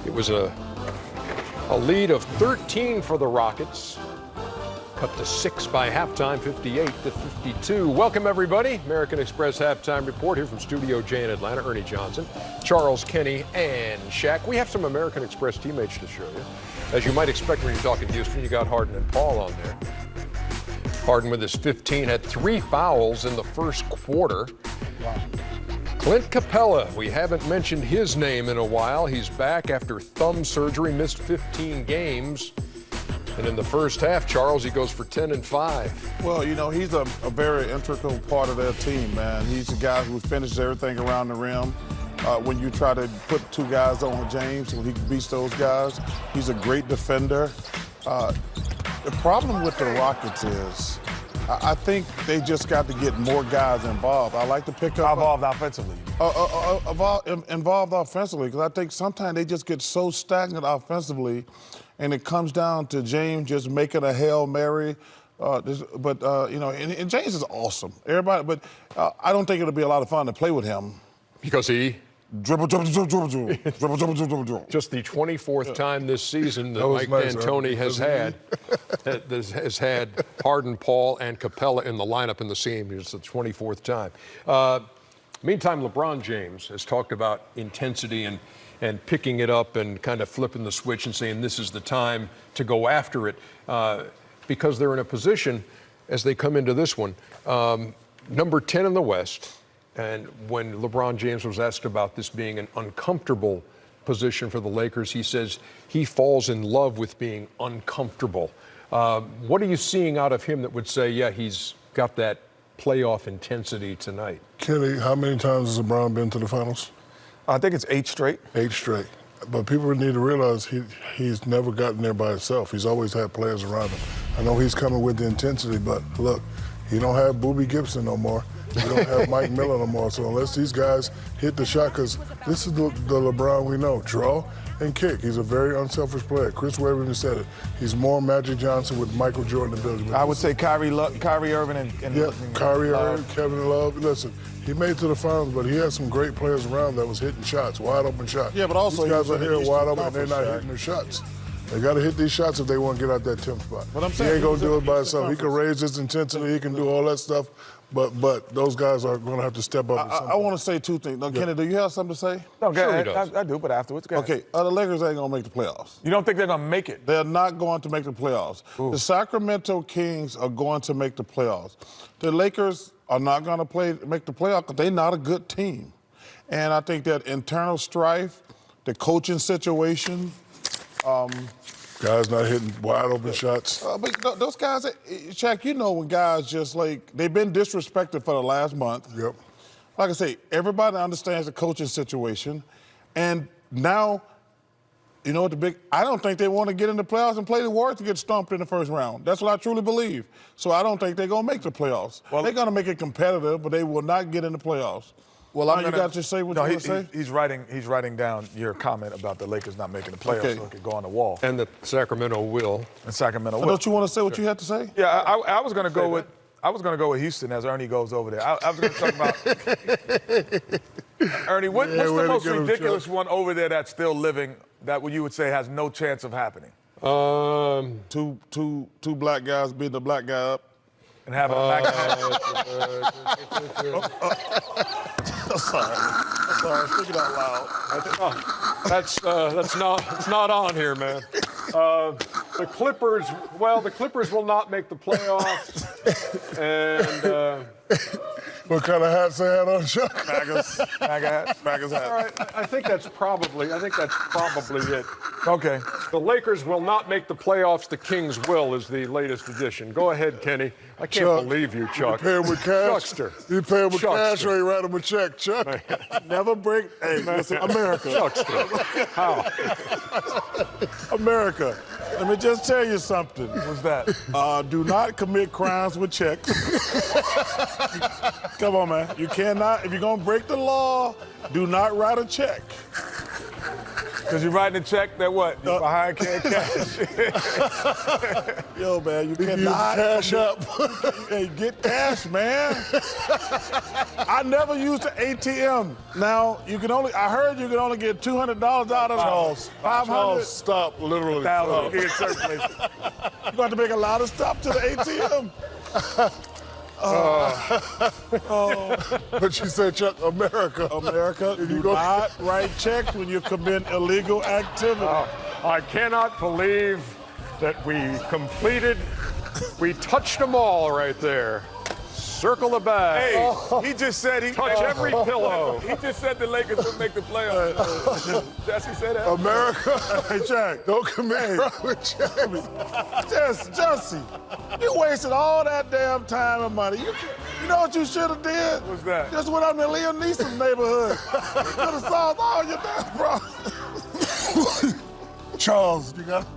It was a lead of 13 for the Rockets. Cut to 6 by halftime, 58-52. Welcome, everybody. American Express Halftime Report here from Studio J in Atlanta. Ernie Johnson, Charles, Kenny, and Shaq. We have some American Express teammates to show you. As you might expect when you're talking Houston, you got Harden and Paul on there. Harden with his 15 had 3 fouls in the first quarter. Wow. Clint Capella, we haven't mentioned his name in a while. He's back after thumb surgery, missed 15 games. And in the first half, Charles, he goes for 10 and 5. Well, you know, he's a very integral part of their team, man. He's a guy who finishes everything around the rim. When you try to put 2 guys on James, when he beats those guys, he's a great defender. The problem with the Rockets is, I think they just got to get more guys involved. I like to pick up involved offensively. Involved offensively, because I think sometimes they just get so stagnant offensively, and it comes down to James just making a Hail Mary. You know, and James is awesome. Everybody, but I don't think it'll be a lot of fun to play with him. Because he? Dribble. Just the 24th time this season that Mike D'Antoni has had Harden, Paul, and Capella in the lineup in the same. It's the 24th time. Meantime, LeBron James has talked about intensity and picking it up and kind of flipping the switch and saying this is the time to go after it because they're in a position as they come into this one, number 10 in the West. And when LeBron James was asked about this being an uncomfortable position for the Lakers, he says he falls in love with being uncomfortable. What are you seeing out of him that would say, yeah, he's got that playoff intensity tonight? Kenny, how many times has LeBron been to the finals? I think it's 8 straight. 8 straight. But people need to realize he's never gotten there by himself. He's always had players around him. I know he's coming with the intensity, but look, he don't have Boobie Gibson no more. You don't have Mike Miller no more. So unless these guys hit the shot, because this is the LeBron we know, draw and kick. He's a very unselfish player. Chris Webber said it. He's more Magic Johnson with Michael Jordan ability. I would say Kyrie Irving and Kyrie Irving, Kevin Love. Listen, he made it to the finals, but he had some great players around that was hitting shots, wide open shots. Yeah, but also these guys are here wide open and they're not hitting their shots. They got to hit these shots if they want to get out that 10th spot. But I'm saying he ain't going to do it by himself. He can raise his intensity. He can do all that stuff. But those guys are going to have to step up. I want to say 2 things. Now, Kenny, do you have something to say? No, Sure he does. I do, but afterwards. Go ahead. Okay, the Lakers ain't going to make the playoffs. You don't think they're going to make it? They're not going to make the playoffs. Ooh. The Sacramento Kings are going to make the playoffs. The Lakers are not going to make the playoffs because they're not a good team. And I think that internal strife, the coaching situation, guys not hitting wide open shots. But those guys, Shaq, you know when guys just they've been disrespected for the last month. Yep. Like I say, everybody understands the coaching situation. And now, you know what I don't think they want to get in the playoffs and play the Warriors to get stomped in the first round. That's what I truly believe. So I don't think they're going to make the playoffs. Well, they're going to make it competitive, but they will not get in the playoffs. Well, you got to say what you want to say? He's writing down your comment about the Lakers not making the playoffs so it could go on the wall. And that Sacramento will. And Sacramento will. Don't you want to say what you had to say? Yeah, I was going to go with Houston as Ernie goes over there. I was going to talk about Ernie. What's the most ridiculous one over there that's still living that you would say has no chance of happening? Two black guys beating a black guy up. And having a black guy. Sorry, speak it out loud. That's not on here, man. The Clippers will not make the playoffs. And what kind of hats they had on, Chuck? Magas hat. All right, I think that's probably it. Okay. The Lakers will not make the playoffs. The Kings will is the latest edition. Go ahead, Kenny. I can't believe you, Chuck. You pay him with cash? Chuckster. You pay him with cash or you write him a check, Chuck? Never break. Hey, listen, America. Chuckster. How? America. Let me just tell you something. What's that? Do not commit crimes with checks. Come on, man. You cannot. If you're going to break the law, do not write a check. Because you're writing a check that what? You're behind cash. Yo, man, you Use cannot cash up. Hey, get cash, man. I never used the ATM. Now I heard you can only get $200 out of Charles, 500. stop, literally. $1,000 get circulated. You're going to make a lot of stuff to the ATM. But you said, Chuck, America. America, you do not write checks when you commit illegal activity. I cannot believe that we touched them all right there. Circle the bag. Hey, he just said he Touch every pillow. He just said the Lakers would make the playoffs. Jesse said that. America. Hey, Jack. Don't commit crime with Jesse, you wasted all that damn time and money. You know what you should have did? What's that? Just went up to Liam Neeson's neighborhood. You could have solved all your damn problems. Charles, you got